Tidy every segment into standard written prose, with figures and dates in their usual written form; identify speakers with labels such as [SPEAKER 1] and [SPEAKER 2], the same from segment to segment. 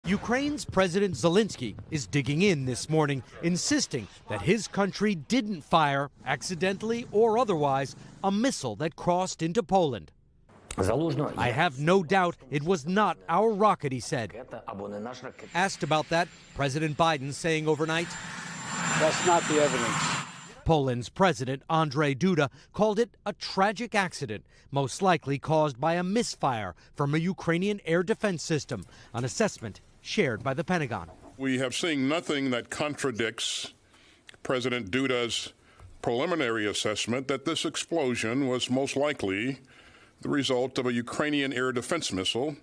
[SPEAKER 1] Ukraine's President Zelenskyy is digging in this morning, insisting that his country didn't fire, accidentally or otherwise, a missile that crossed into Poland. I have no doubt it was not our rocket, he said. Asked about that, President Biden saying overnight,
[SPEAKER 2] "That's not the evidence."
[SPEAKER 1] Poland's president, Andrzej Duda, called it a tragic accident, most likely caused by a misfire from a Ukrainian air defense system, an assessment shared by the Pentagon.
[SPEAKER 3] We have seen nothing that contradicts President Duda's preliminary assessment that this explosion was most likely the result of a Ukrainian air defense missile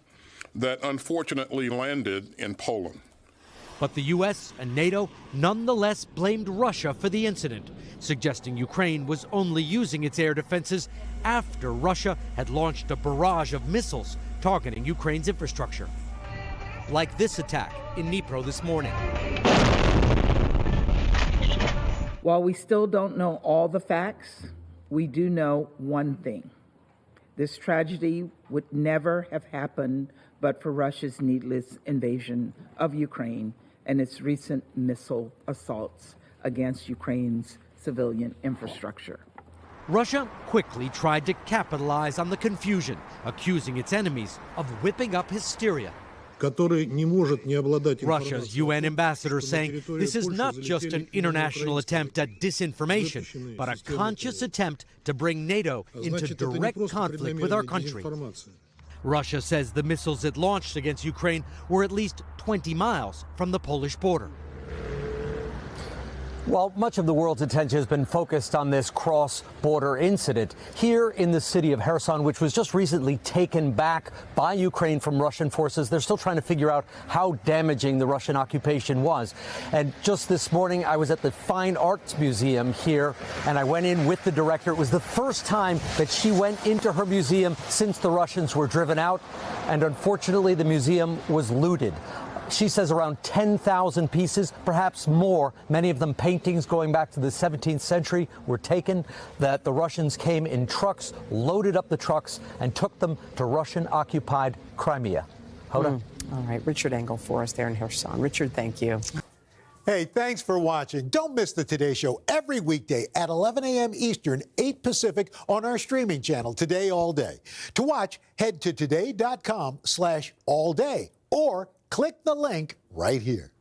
[SPEAKER 3] that unfortunately landed in Poland.
[SPEAKER 1] But the U.S. and NATO nonetheless blamed Russia for the incident, suggesting Ukraine was only using its air defenses after Russia had launched a barrage of missiles targeting Ukraine's infrastructure. Like this attack in Dnipro this morning.
[SPEAKER 4] While we still don't know all the facts, we do know one thing. This tragedy would never have happened but for Russia's needless invasion of Ukraine and its recent missile assaults against Ukraine's civilian infrastructure.
[SPEAKER 1] Russia quickly tried to capitalize on the confusion, accusing its enemies of whipping up hysteria. Russia's UN ambassador saying this is not just an international attempt at disinformation, but a conscious attempt to bring NATO into direct conflict with our country. Russia says the missiles it launched against Ukraine were at least 20 miles from the Polish border.
[SPEAKER 5] Well, much of the world's attention has been focused on this cross-border incident here in the city of Kherson, which was just recently taken back by Ukraine from Russian forces. They're still trying to figure out how damaging the Russian occupation was. And just this morning, I was at the Fine Arts Museum here, and I went in with the director. It was the first time that she went into her museum since the Russians were driven out, and unfortunately, the museum was looted. She says around 10,000 pieces, perhaps more, many of them paintings going back to the 17th century, were taken, that the Russians came in trucks, loaded up the trucks, and took them to Russian-occupied Crimea. Hoda?
[SPEAKER 6] All right, Richard Engel for us there in Kherson. Richard, thank you.
[SPEAKER 7] Hey, thanks for watching. Don't miss the Today Show every weekday at 11 a.m. Eastern, 8 Pacific on our streaming channel, Today All Day. To watch, head to today.com/allday or click the link right here.